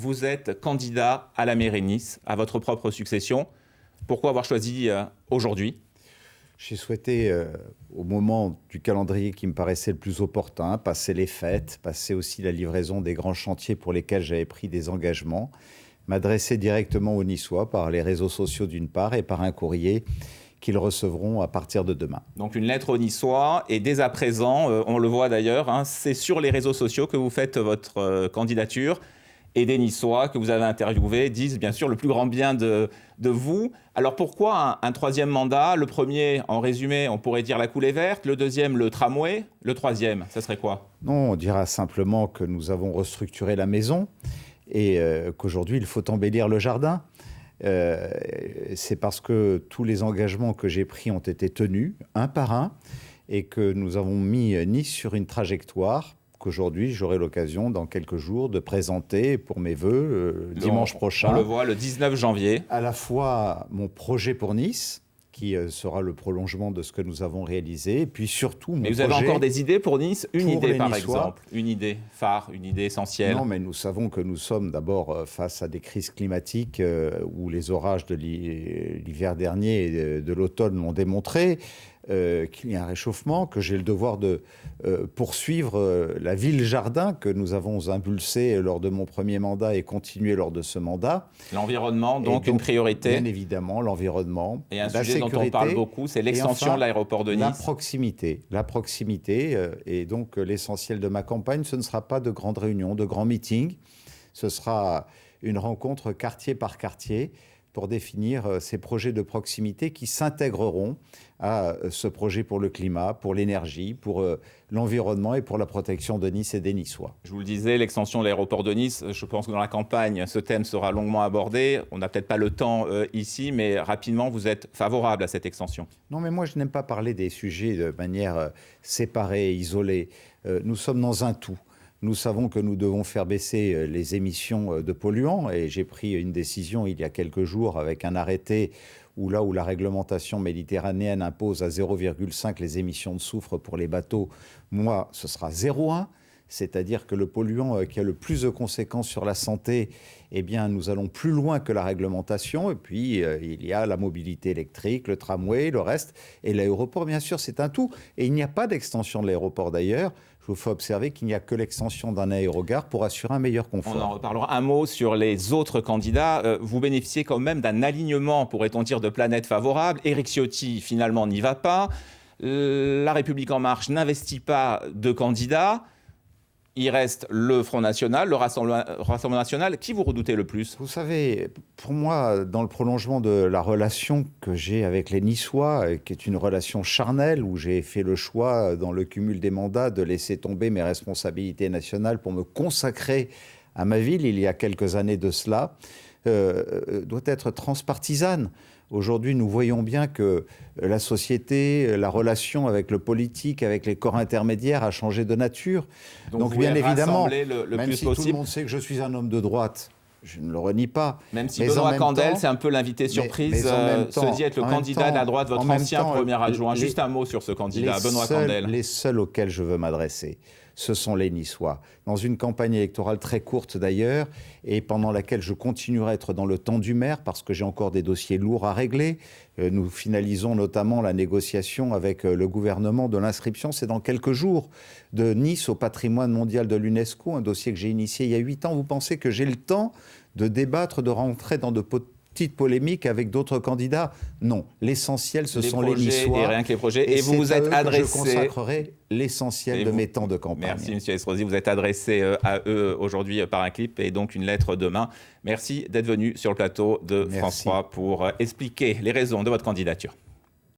Vous êtes candidat à la mairie de Nice, à votre propre succession. Pourquoi avoir choisi aujourd'hui ? J'ai souhaité, au moment du calendrier qui me paraissait le plus opportun, passer les fêtes, passer aussi la livraison des grands chantiers pour lesquels j'avais pris des engagements, m'adresser directement aux Niçois par les réseaux sociaux d'une part et par un courrier qu'ils recevront à partir de demain. Donc une lettre aux Niçois, et dès à présent, on le voit d'ailleurs, c'est sur les réseaux sociaux que vous faites votre candidature. Et des Niçois que vous avez interviewés disent bien sûr le plus grand bien de vous. Alors pourquoi un troisième mandat ? Le premier, en résumé, on pourrait dire la coulée verte. Le deuxième, le tramway. Le troisième, ça serait quoi ? Non, on dira simplement que nous avons restructuré la maison et qu'aujourd'hui, il faut embellir le jardin. C'est parce que tous les engagements que j'ai pris ont été tenus, un par un, et que nous avons mis Nice sur une trajectoire qu'aujourd'hui, j'aurai l'occasion, dans quelques jours, de présenter pour mes vœux dimanche prochain. On le voit, le 19 janvier. À la fois mon projet pour Nice, qui sera le prolongement de ce que nous avons réalisé, et puis surtout mon projet... Mais vous avez encore des idées pour Nice ? Une idée, par Niçois. Exemple. Une idée phare, une idée essentielle. Non, mais nous savons que nous sommes d'abord face à des crises climatiques où les orages de l'hiver dernier et de l'automne l'ont démontré, qu'il y a un réchauffement, que j'ai le devoir de poursuivre la ville-jardin que nous avons impulsée lors de mon premier mandat et continuer lors de ce mandat. L'environnement, donc une priorité. Bien évidemment, l'environnement. Et un sujet dont on parle beaucoup, c'est l'extension de l'aéroport de Nice. La proximité. Et donc l'essentiel de ma campagne, ce ne sera pas de grandes réunions, de grands meetings. Ce sera une rencontre quartier par quartier pour définir ces projets de proximité qui s'intégreront à ce projet pour le climat, pour l'énergie, pour l'environnement et pour la protection de Nice et des Niçois. Je vous le disais, l'extension de l'aéroport de Nice, je pense que dans la campagne, ce thème sera longuement abordé. On n'a peut-être pas le temps ici, mais rapidement, vous êtes favorable à cette extension. Non, mais moi, je n'aime pas parler des sujets de manière séparée, isolée. Nous sommes dans un tout. Nous savons que nous devons faire baisser les émissions de polluants et j'ai pris une décision il y a quelques jours avec un arrêté où là où la réglementation méditerranéenne impose à 0,5 les émissions de soufre pour les bateaux, moi ce sera 0,1. C'est-à-dire que le polluant qui a le plus de conséquences sur la santé, eh bien, nous allons plus loin que la réglementation. Et puis, il y a la mobilité électrique, le tramway, le reste. Et l'aéroport, bien sûr, c'est un tout. Et il n'y a pas d'extension de l'aéroport d'ailleurs. Je vous fais observer qu'il n'y a que l'extension d'un aérogare pour assurer un meilleur confort. On en reparlera. Un mot sur les autres candidats. Vous bénéficiez quand même d'un alignement, pourrait-on dire, de planètes favorables. Éric Ciotti, finalement, n'y va pas. La République En Marche n'investit pas de candidats. Il reste le Front National, le Rassemblement National. Qui vous redoutez le plus ? Vous savez, pour moi, dans le prolongement de la relation que j'ai avec les Niçois, qui est une relation charnelle, où j'ai fait le choix, dans le cumul des mandats, de laisser tomber mes responsabilités nationales pour me consacrer à ma ville, il y a quelques années de cela, doit être transpartisane. Aujourd'hui, nous voyons bien que la société, la relation avec le politique, avec les corps intermédiaires a changé de nature. Donc bien évidemment, le même plus si possible. tout le monde sait que je suis un homme de droite, je ne le renie pas. Même si Benoît Candel, c'est un peu l'invité surprise, se dit être le candidat de la droite, votre ancien premier adjoint. Juste un mot sur ce candidat, Benoît Candel. Les seuls auxquels je veux m'adresser, ce sont les Niçois. Dans une campagne électorale très courte d'ailleurs, et pendant laquelle je continuerai à être dans le temps du maire, parce que j'ai encore des dossiers lourds à régler. Nous finalisons notamment la négociation avec le gouvernement de l'inscription, c'est dans quelques jours, de Nice au patrimoine mondial de l'UNESCO, un dossier que j'ai initié il y a 8 ans. Vous pensez que j'ai le temps de débattre, de rentrer dans de petite polémique avec d'autres candidats? Non, l'essentiel, ce sont les Niçois. Et rien que les projets. Et vous vous êtes adressé... Je consacrerai l'essentiel de mes temps de campagne. Merci, M. Estrosi. Vous êtes adressé à eux aujourd'hui par un clip et donc une lettre demain. Merci d'être venu sur le plateau de France 3 pour expliquer les raisons de votre candidature.